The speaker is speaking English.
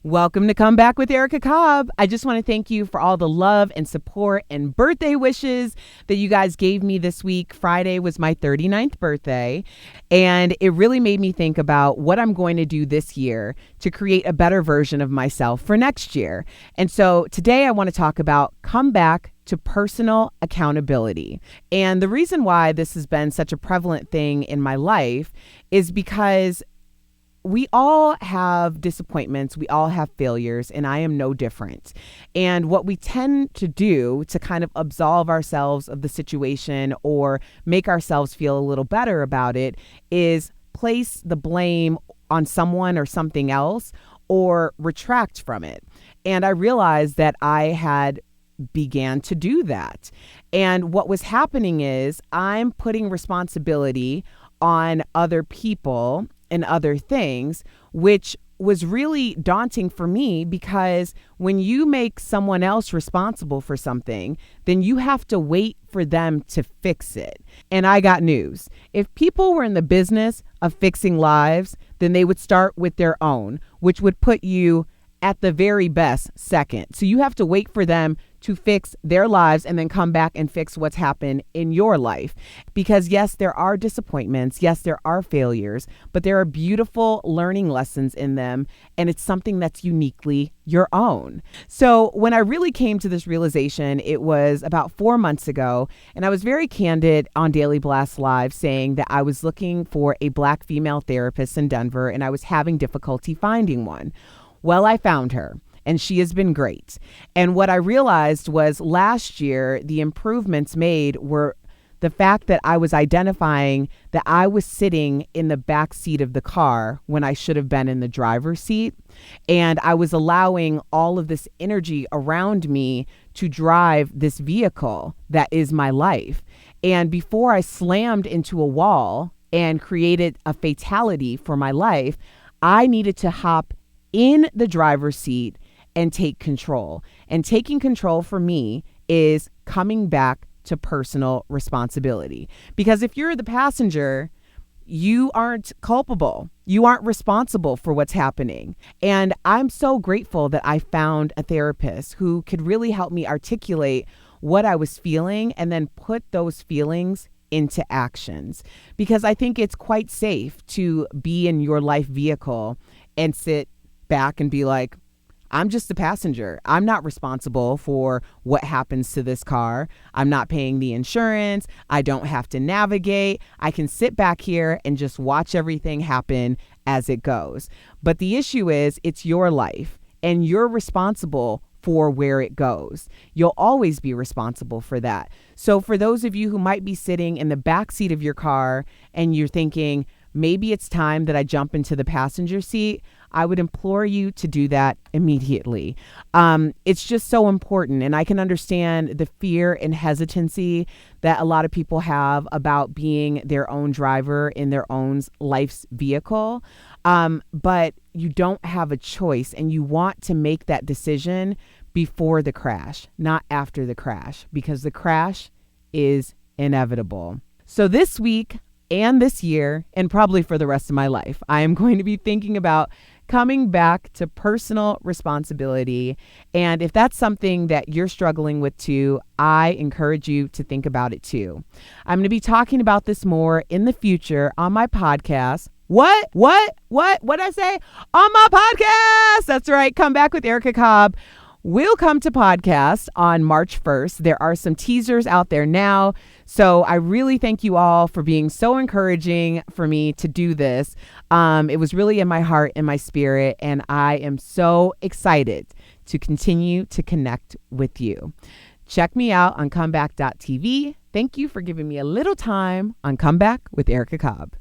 Welcome to Come Back with Erica Cobb. I just want to thank you for all the love and support and birthday wishes that you guys gave me this week. Friday was my 39th birthday, and it really made me think about what I'm going to do this year to create a better version of myself for next year. And so today I want to talk about come back to personal accountability. And the reason why this has been such a prevalent thing in my life is because we all have disappointments, we all have failures, and I am no different. And what we tend to do to kind of absolve ourselves of the situation or make ourselves feel a little better about it is place the blame on someone or something else or retract from it. And I realized that I had began to do that. And what was happening is I'm putting responsibility on other people and other things, which was really daunting for me because when you make someone else responsible for something, then you have to wait for them to fix it. And I got news. If people were in the business of fixing lives, then they would start with their own, which would put you at the very best second. So you have to wait for them to fix their lives and then come back and fix what's happened in your life. Because yes, there are disappointments. Yes, there are failures, but there are beautiful learning lessons in them. And it's something that's uniquely your own. So when I really came to this realization, it was about 4 months ago. And I was very candid on Daily Blast Live saying that I was looking for a Black female therapist in Denver and I was having difficulty finding one. Well, I found her. And she has been great. And what I realized was last year, the improvements made were the fact that I was identifying that I was sitting in the back seat of the car when I should have been in the driver's seat. And I was allowing all of this energy around me to drive this vehicle that is my life. And before I slammed into a wall and created a fatality for my life, I needed to hop in the driver's seat and take control. And taking control for me is coming back to personal responsibility. Because if you're the passenger, you aren't culpable. You aren't responsible for what's happening. And I'm so grateful that I found a therapist who could really help me articulate what I was feeling and then put those feelings into actions. Because I think it's quite safe to be in your life vehicle and sit back and be like, I'm just a passenger. I'm not responsible for what happens to this car. I'm not paying the insurance. I don't have to navigate. I can sit back here and just watch everything happen as it goes. But the issue is it's your life and you're responsible for where it goes. You'll always be responsible for that. So for those of you who might be sitting in the back seat of your car and you're thinking, maybe it's time that I jump into the passenger seat, I would implore you to do that immediately. It's just so important. And I can understand the fear and hesitancy that a lot of people have about being their own driver in their own life's vehicle. But you don't have a choice and you want to make that decision before the crash, not after the crash, because the crash is inevitable. So this week and this year, and probably for the rest of my life, I am going to be thinking about coming back to personal responsibility. And if that's something that you're struggling with too, I encourage you to think about it too. I'm going to be talking about this more in the future on my podcast. What did I say? On my podcast. That's right. Come Back with Erica Cobb will come to podcast on March 1st. There are some teasers out there now. So I really thank you all for being so encouraging for me to do this. It was really in my heart and my spirit, and I am so excited to continue to connect with you. Check me out on comeback.tv. Thank you for giving me a little time on Come Back with Erica Cobb.